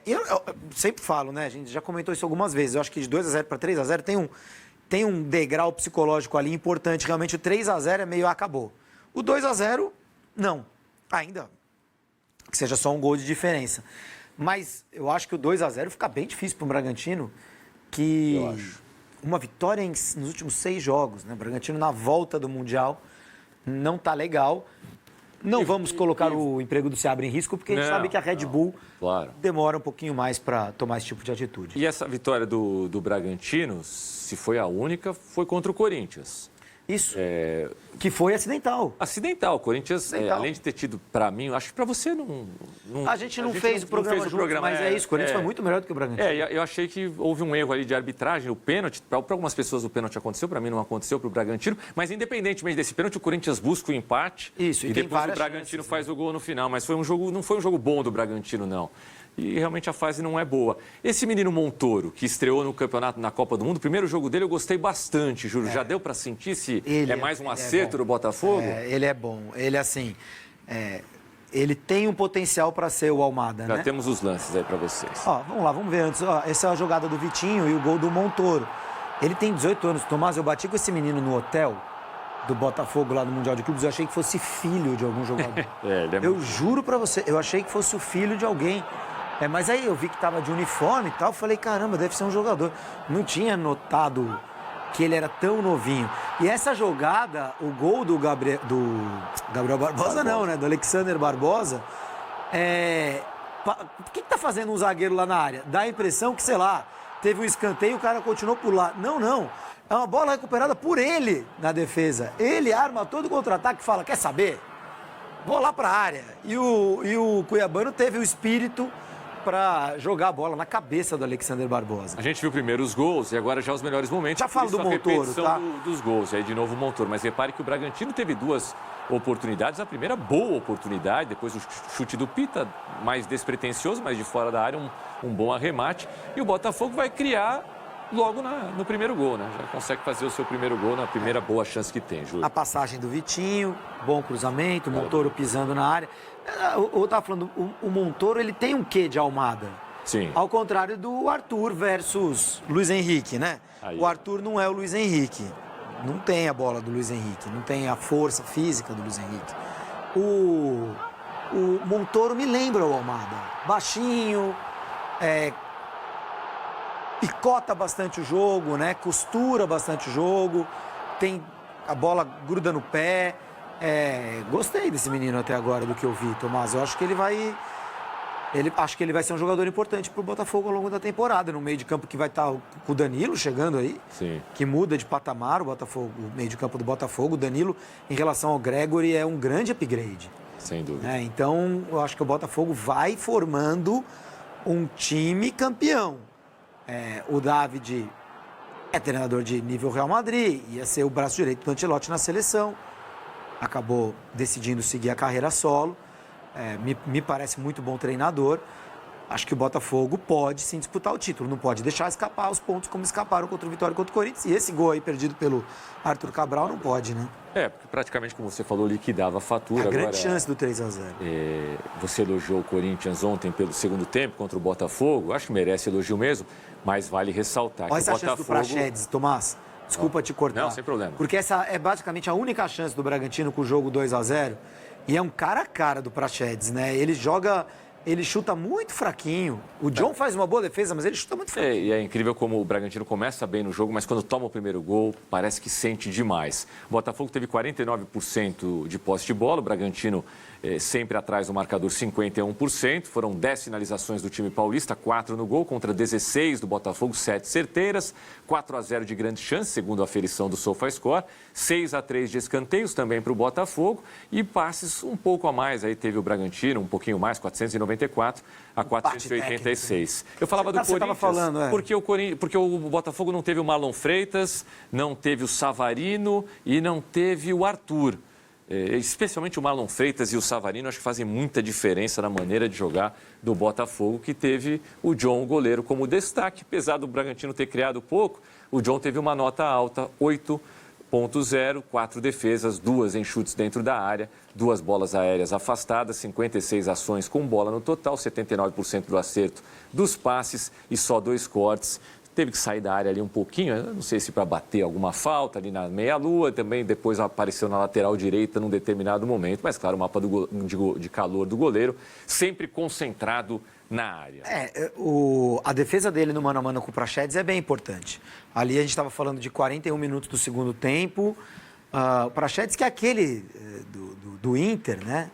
Eu sempre falo, né? A gente já comentou isso algumas vezes. Eu acho que de 2-0 para 3-0 tem um degrau psicológico ali importante. Realmente o 3-0 é meio acabou. O 2-0, não. Ainda que seja só um gol de diferença. Mas eu acho que o 2-0 fica bem difícil para o Bragantino, que Eu acho. uma vitória nos últimos 6 jogos, né? O Bragantino na volta do Mundial não tá legal. Não vamos colocar o emprego do Seabra em risco, porque a gente sabe que a Red Bull claro. demora um pouquinho mais para tomar esse tipo de atitude. E essa vitória do Bragantino, se foi a única, foi contra o Corinthians. Isso, que foi acidental. Acidental. O Corinthians, Acidental. além de ter tido, para mim, acho que para você não... A gente não fez o programa juntos, mas é isso. O Corinthians foi muito melhor do que o Bragantino. Eu achei que houve um erro ali de arbitragem. O pênalti, para algumas pessoas o pênalti aconteceu, para mim não aconteceu, para o Bragantino. Mas independentemente desse pênalti, o Corinthians busca o empate. Isso, e tem depois o várias Bragantino chances, faz o gol no final. Mas não foi um jogo bom do Bragantino, não. E realmente a fase não é boa. Esse menino Montoro, que estreou no campeonato na Copa do Mundo, o primeiro jogo dele eu gostei bastante, Júlio. Já deu para sentir se é mais um acerto do Botafogo? Ele é bom. Ele, assim, ele tem um potencial para ser o Almada, Já né? temos os lances aí para vocês. Vamos lá, vamos ver antes. Essa é a jogada do Vitinho e o gol do Montoro. Ele tem 18 anos. Tomás, eu bati com esse menino no hotel do Botafogo lá no Mundial de Clubes. Eu achei que fosse filho de algum jogador. Eu juro para você, eu achei que fosse o filho de alguém. Mas aí eu vi que estava de uniforme e tal, falei, caramba, deve ser um jogador. Não tinha notado que ele era tão novinho. E essa jogada, o gol do Gabriel Barbosa não, né? Do Alexander Barbosa, o que tá fazendo um zagueiro lá na área? Dá a impressão que, sei lá, teve um escanteio e o cara continuou por lá. Não. É uma bola recuperada por ele na defesa. Ele arma todo o contra-ataque e fala, quer saber? Vou lá para a área. E o Cuiabano teve o espírito para jogar a bola na cabeça do Alexander Barbosa. A gente viu primeiro os gols e agora já os melhores momentos. Já falo do Montoro, tá? Dos gols, aí de novo o Montoro. Mas repare que o Bragantino teve 2 oportunidades. A primeira, boa oportunidade, depois o chute do Pita, mais despretensioso, mas de fora da área, um bom arremate. E o Botafogo vai criar logo no primeiro gol, né? Já consegue fazer o seu primeiro gol na primeira boa chance que tem, Júlio. A passagem do Vitinho, bom cruzamento, o Montoro pisando na área. Eu estava falando, o Montoro, ele tem um quê de Almada? Sim. Ao contrário do Arthur versus Luiz Henrique, né? O Arthur não é o Luiz Henrique. Não tem a bola do Luiz Henrique, não tem a força física do Luiz Henrique. O Montoro me lembra o Almada. Baixinho, picota bastante o jogo, né? Costura bastante o jogo, tem a bola gruda no pé. Gostei desse menino até agora do que eu vi, Tomás. Eu acho que ele vai ser um jogador importante para o Botafogo ao longo da temporada, no meio de campo que vai estar com o Danilo chegando aí, Sim. Que muda de patamar o meio de campo do Botafogo. O Danilo, em relação ao Gregory, é um grande upgrade. Sem dúvida. Então, eu acho que o Botafogo vai formando um time campeão. O David é treinador de nível Real Madrid, ia ser o braço direito do Ancelotti na seleção. Acabou decidindo seguir a carreira solo. Me parece muito bom treinador. Acho que o Botafogo pode sim disputar o título. Não pode deixar escapar os pontos como escaparam contra o Vitória e contra o Corinthians. E esse gol aí perdido pelo Arthur Cabral não pode, né? Porque praticamente, como você falou, liquidava a fatura. A grande chance do 3-0. Você elogiou o Corinthians ontem pelo segundo tempo contra o Botafogo. Acho que merece elogio mesmo, mas vale ressaltar Olha que essa o chance do Botafogo... Praxedes, Tomás. Desculpa te cortar. Não, sem problema. Porque essa é basicamente a única chance do Bragantino com o jogo 2-0. E é um cara a cara do Praxedes, né? Ele chuta muito fraquinho. O John faz uma boa defesa, mas ele chuta muito fraquinho. E é incrível como o Bragantino começa bem no jogo, mas quando toma o primeiro gol, parece que sente demais. O Botafogo teve 49% de posse de bola, o Bragantino sempre atrás do marcador 51%. Foram 10 finalizações do time paulista, 4 no gol, contra 16 do Botafogo, 7 certeiras, 4-0 de grande chance, segundo a aferição do SofaScore, 6-3 de escanteios também para o Botafogo e passes um pouco a mais. Aí teve o Bragantino, um pouquinho mais, 494 a 486. Eu falava do Corinthians, porque o Botafogo não teve o Marlon Freitas, não teve o Savarino e não teve o Arthur. Especialmente o Marlon Freitas e o Savarino, acho que fazem muita diferença na maneira de jogar do Botafogo, que teve o John, o goleiro, como destaque. Apesar do Bragantino ter criado pouco, o John teve uma nota alta, 8 2.0, 4 defesas, 2 em chutes dentro da área, 2 bolas aéreas afastadas, 56 ações com bola no total, 79% do acerto dos passes e só 2 cortes. Teve que sair da área ali um pouquinho, não sei se para bater alguma falta ali na meia-lua, também depois apareceu na lateral direita num determinado momento, mas claro, o mapa de calor do goleiro, sempre concentrado na área. A defesa dele no mano a mano com o Praxedes é bem importante. Ali a gente estava falando de 41 minutos do segundo tempo. O Praxedes, que é aquele do Inter, né?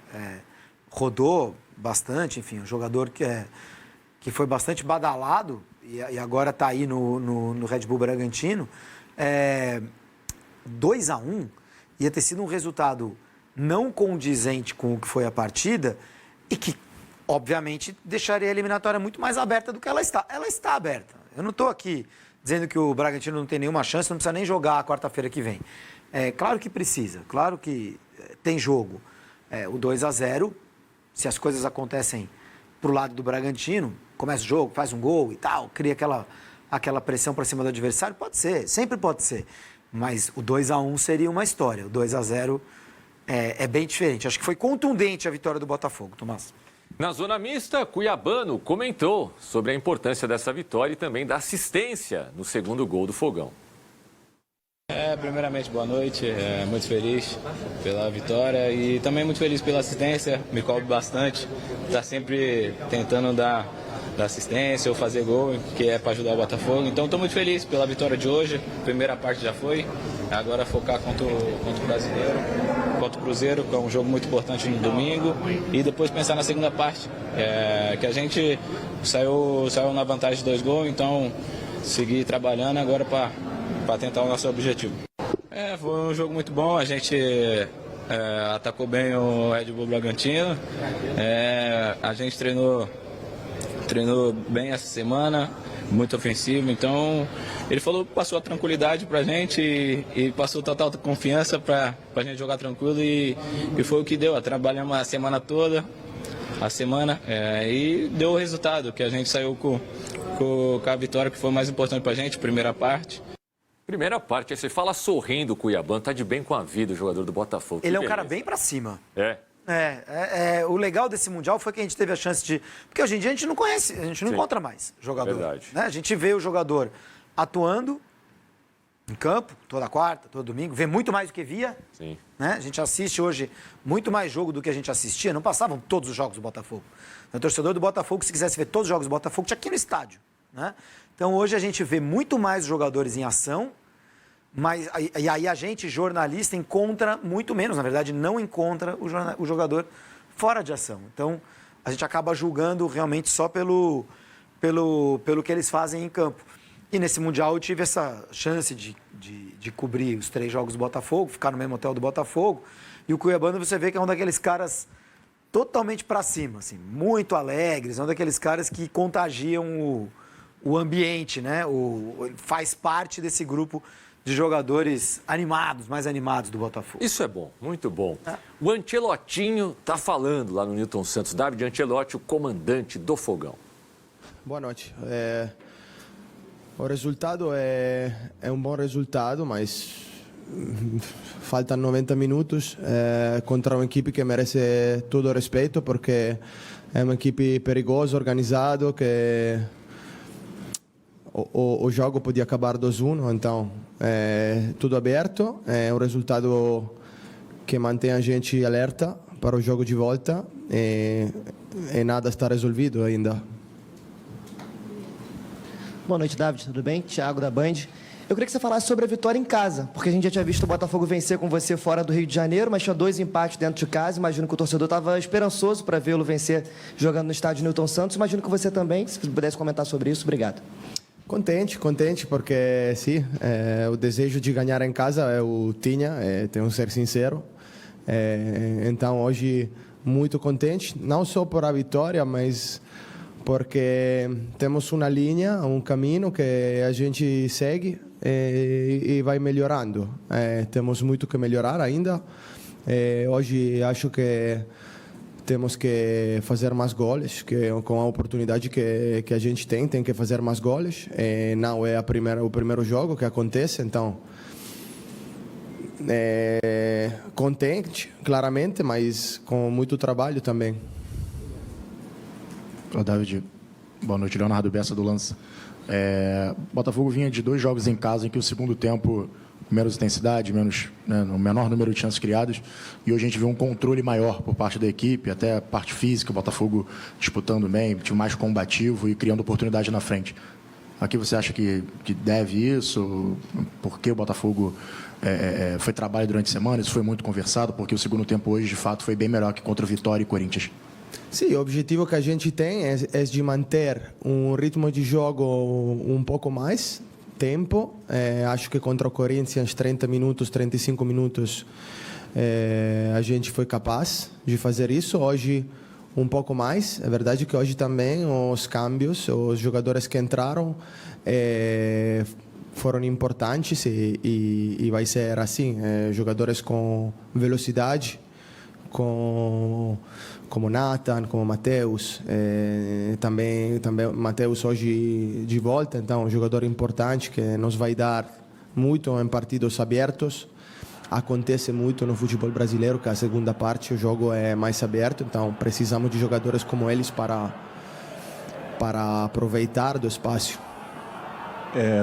Rodou bastante, enfim, um jogador que foi bastante badalado e agora está aí no Red Bull Bragantino. 2-1 ia ter sido um resultado não condizente com o que foi a partida e que obviamente, deixaria a eliminatória muito mais aberta do que ela está. Ela está aberta. Eu não estou aqui dizendo que o Bragantino não tem nenhuma chance, não precisa nem jogar a quarta-feira que vem. Claro que precisa, claro que tem jogo. O 2-0, se as coisas acontecem para o lado do Bragantino, começa o jogo, faz um gol e tal, cria aquela pressão para cima do adversário, pode ser, sempre pode ser. Mas o 2-1 seria uma história, o 2-0 é bem diferente. Acho que foi contundente a vitória do Botafogo, Tomás. Na zona mista, Cuiabano comentou sobre a importância dessa vitória e também da assistência no segundo gol do Fogão. Primeiramente, boa noite. Muito feliz pela vitória e também muito feliz pela assistência. Me cobre bastante. Está sempre tentando dar assistência ou fazer gol, que é para ajudar o Botafogo. Então, estou muito feliz pela vitória de hoje. Primeira parte já foi. Agora focar contra o Brasileiro, contra o Cruzeiro, que é um jogo muito importante no domingo. E depois pensar na segunda parte, que a gente saiu na vantagem de 2 gols. Então, seguir trabalhando agora para tentar o nosso objetivo. Foi um jogo muito bom. A gente atacou bem o Red Bull Bragantino. A gente treinou bem essa semana, muito ofensivo, então ele passou a tranquilidade pra gente e passou total confiança pra gente jogar tranquilo e foi o que deu. Trabalhamos a semana toda, e deu o resultado, que a gente saiu com a vitória, que foi mais importante pra gente, primeira parte. Primeira parte, aí você fala sorrindo o Cuiabano, tá de bem com a vida o jogador do Botafogo. Ele é um cara bem pra cima. O legal desse Mundial foi que a gente teve a chance de... Porque hoje em dia a gente não conhece, a gente não encontra mais jogador. Verdade. Né? A gente vê o jogador atuando em campo, toda quarta, todo domingo, vê muito mais do que via. Sim. Né? A gente assiste hoje muito mais jogo do que a gente assistia, não passavam todos os jogos do Botafogo. O torcedor do Botafogo, se quisesse ver todos os jogos do Botafogo, tinha aqui no estádio. Né? Então hoje a gente vê muito mais jogadores em ação, mas e aí a gente, jornalista, encontra muito menos, na verdade não encontra o jogador fora de ação. Então a gente acaba julgando realmente só pelo que eles fazem em campo. E nesse Mundial eu tive essa chance de cobrir os 3 jogos do Botafogo, ficar no mesmo hotel do Botafogo. E o Cuiabano, você vê que é um daqueles caras totalmente para cima, assim, muito alegres, é um daqueles caras que contagiam o ambiente, né? Faz parte desse grupo de jogadores animados, mais animados do Botafogo. Isso é bom, muito bom. O Ancelotinho está falando lá no Newton Santos. David Ancelotti, o comandante do Fogão. Boa noite. O resultado é um bom resultado, mas faltam 90 minutos contra uma equipe que merece todo o respeito, porque é uma equipe perigosa, organizada, que o jogo podia acabar 2-1, então tudo aberto, é um resultado que mantém a gente alerta para o jogo de volta e nada está resolvido ainda. Boa noite, David, tudo bem? Thiago da Band. Eu queria que você falasse sobre a vitória em casa, porque a gente já tinha visto o Botafogo vencer com você fora do Rio de Janeiro, mas tinha 2 empates dentro de casa. Imagino que o torcedor estava esperançoso para vê-lo vencer jogando no estádio Newton Santos. Imagino que você também, se pudesse comentar sobre isso. Obrigado. Contente, porque sim, o desejo de ganhar em casa eu tinha, tenho que ser sincero. Então hoje muito contente, não só por a vitória, mas porque temos uma linha, um caminho que a gente segue e vai melhorando. Temos muito que melhorar ainda. Hoje acho que temos que fazer mais gols, que com a oportunidade que a gente tem que fazer mais gols. Não é o primeiro jogo que acontece, então contente, claramente, mas com muito trabalho também. Olá, David. Boa noite, Leonardo Bessa do Lança. Botafogo vinha de 2 jogos em casa em que o segundo tempo, menos intensidade, menos, no menor número de chances criadas, e hoje a gente viu um controle maior por parte da equipe, até a parte física, o Botafogo disputando bem, time mais combativo e criando oportunidade na frente. Aqui você acha que deve isso? Por que o Botafogo foi trabalho durante a semana? Isso foi muito conversado, porque o segundo tempo hoje, de fato, foi bem melhor que contra o Vitória e Corinthians. Sim, o objetivo que a gente tem é de manter um ritmo de jogo um pouco mais tempo. Acho que contra o Corinthians, 30 minutos, 35 minutos, a gente foi capaz de fazer isso. Hoje, um pouco mais. É verdade que hoje também os câmbios, os jogadores que entraram foram importantes e vai ser assim. Jogadores com velocidade, como Nathan, como Mateus, também Mateus hoje de volta, então um jogador importante que nos vai dar muito em partidos abertos. Acontece muito no futebol brasileiro que a segunda parte o jogo é mais aberto, então precisamos de jogadores como eles para aproveitar do espaço.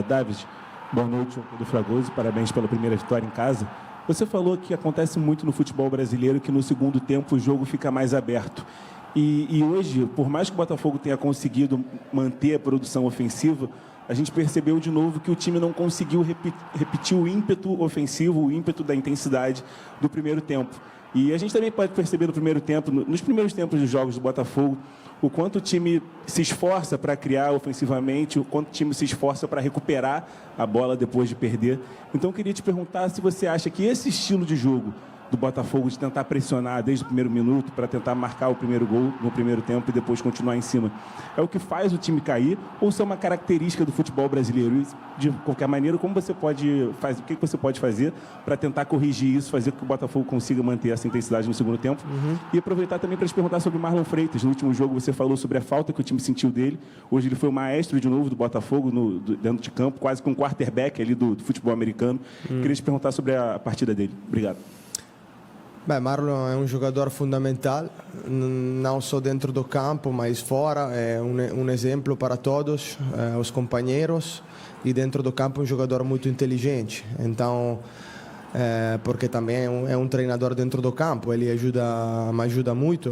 David, boa noite do Fragoso, parabéns pela primeira vitória em casa. Você falou que acontece muito no futebol brasileiro que no segundo tempo o jogo fica mais aberto. E hoje, por mais que o Botafogo tenha conseguido manter a produção ofensiva, a gente percebeu de novo que o time não conseguiu repetir o ímpeto ofensivo, o ímpeto da intensidade do primeiro tempo. E a gente também pode perceber no primeiro tempo, nos primeiros tempos dos jogos do Botafogo, o quanto o time se esforça para criar ofensivamente, o quanto o time se esforça para recuperar a bola depois de perder. Então, eu queria te perguntar se você acha que esse estilo de jogo do Botafogo, de tentar pressionar desde o primeiro minuto para tentar marcar o primeiro gol no primeiro tempo e depois continuar em cima, é o que faz o time cair, ou se é uma característica do futebol brasileiro? E, de qualquer maneira, o que você pode fazer para tentar corrigir isso, fazer com que o Botafogo consiga manter essa intensidade no segundo tempo? E aproveitar também para te perguntar sobre o Marlon Freitas. No último jogo você falou sobre a falta que o time sentiu dele. Hoje ele foi o maestro de novo do Botafogo dentro de campo, quase com um quarterback ali do futebol americano. Queria te perguntar sobre a partida dele. Obrigado. Marlon é um jogador fundamental, não só dentro do campo, mas fora. É um exemplo para todos os companheiros. E dentro do campo um jogador muito inteligente. Então, porque também é um treinador dentro do campo, ele me ajuda muito.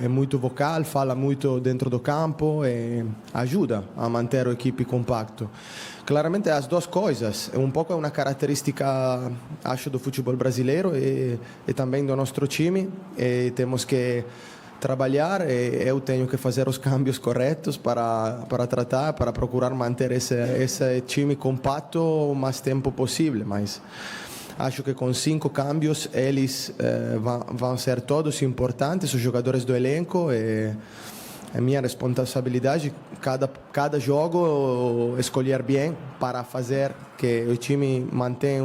É muito vocal, fala muito dentro do campo e ajuda a manter a equipe compacto. Claramente as duas coisas, um pouco é uma característica, acho, do futebol brasileiro e também do nosso time, e temos que trabalhar, e eu tenho que fazer os câmbios corretos para procurar manter esse time compacto o mais tempo possível, mas acho que com 5 câmbios eles vão ser todos importantes, os jogadores do elenco, e é minha responsabilidade cada jogo escolher bem para fazer que o time mantenha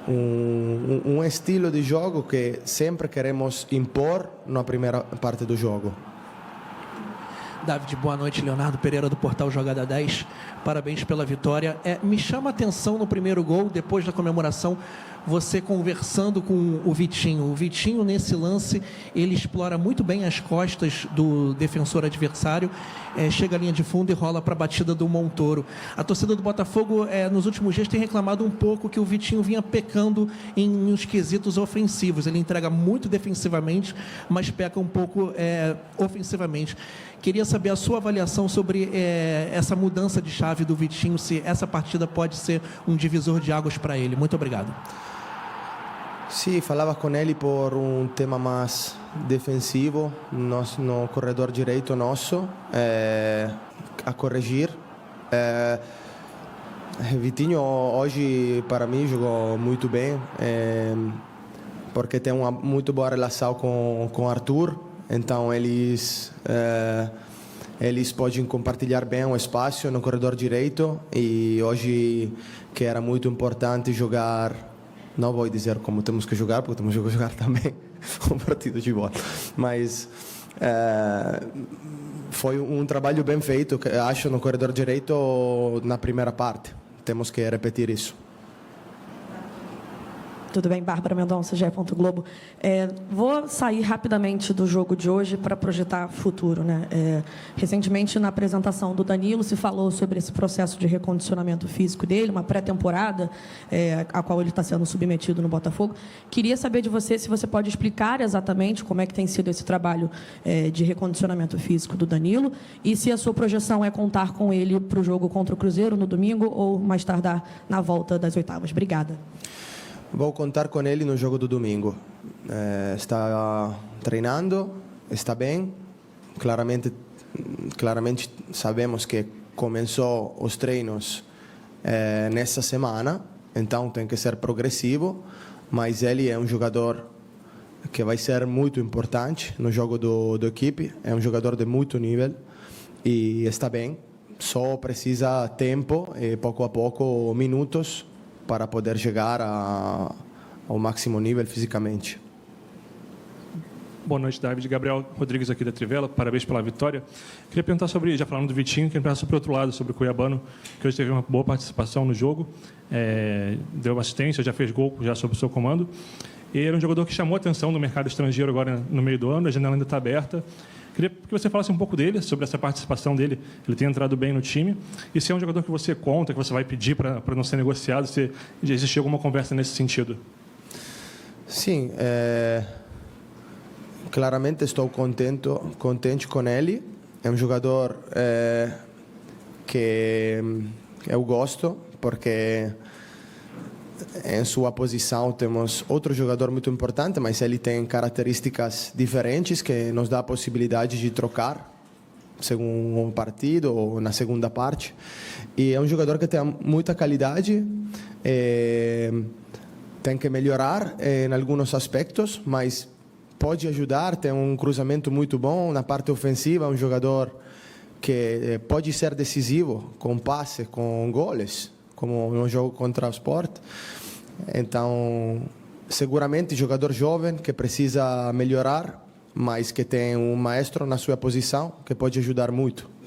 um estilo de jogo que sempre queremos impor na primeira parte do jogo. David, boa noite. Leonardo Pereira do portal Jogada 10. Parabéns pela vitória. Me chama a atenção no primeiro gol, depois da comemoração, você conversando com o Vitinho. O Vitinho, nesse lance, ele explora muito bem as costas do defensor adversário, chega à linha de fundo e rola para a batida do Montoro. A torcida do Botafogo, nos últimos dias, tem reclamado um pouco que o Vitinho vinha pecando em uns quesitos ofensivos. Ele entrega muito defensivamente, mas peca um pouco ofensivamente. Queria saber a sua avaliação sobre essa mudança de chave do Vitinho, se essa partida pode ser um divisor de águas para ele. Muito obrigado. Sim, falava com ele por um tema mais defensivo no corredor direito nosso, a corrigir. Vitinho hoje, para mim, jogou muito bem, porque tem uma muito boa relação com Arthur. Então eles podem compartilhar bem o espaço no corredor direito, e hoje que era muito importante jogar, não vou dizer como temos que jogar, porque temos que jogar também um partido de bola, mas foi um trabalho bem feito, que acho, no corredor direito na primeira parte. Temos que repetir isso. Tudo bem? Bárbara Mendonça, GE. Globo. Vou sair rapidamente do jogo de hoje para projetar futuro, né? Recentemente, na apresentação do Danilo, se falou sobre esse processo de recondicionamento físico dele, uma pré-temporada, a qual ele está sendo submetido no Botafogo. Queria saber de você se você pode explicar exatamente como é que tem sido esse trabalho de recondicionamento físico do Danilo e se a sua projeção é contar com ele para o jogo contra o Cruzeiro no domingo ou mais tardar na volta das oitavas. Obrigada. Vou contar com ele no jogo do domingo. Está treinando, está bem. Claramente sabemos que começou os treinos nessa semana, então tem que ser progressivo, mas ele é um jogador que vai ser muito importante no jogo do equipe, é um jogador de muito nível e está bem, só precisa tempo e pouco a pouco minutos para poder chegar ao máximo nível fisicamente. Boa noite, David. Gabriel Rodrigues aqui da Trivela. Parabéns pela vitória. Queria perguntar sobre, já falando do Vitinho, queria perguntar sobre o outro lado, sobre o Cuiabano, que hoje teve uma boa participação no jogo, deu assistência, já fez gol já sob o seu comando. E era um jogador que chamou a atenção no mercado estrangeiro agora no meio do ano, a janela ainda está aberta. Queria que você falasse um pouco dele, sobre essa participação dele. Ele tem entrado bem no time. E se é um jogador que você conta, que você vai pedir para não ser negociado, se já existiu alguma conversa nesse sentido? Sim, claramente estou contente com ele. É um jogador que eu gosto, porque em sua posição temos outro jogador muito importante, mas ele tem características diferentes que nos dá a possibilidade de trocar segundo um partido ou na segunda parte. E é um jogador que tem muita qualidade, tem que melhorar em alguns aspectos, mas pode ajudar, tem um cruzamento muito bom na parte ofensiva, um jogador que pode ser decisivo com passe, com goles, como no jogo contra o Sport. Então, seguramente jogador jovem que precisa melhorar, mas que tem um maestro na sua posição que pode ajudar muito.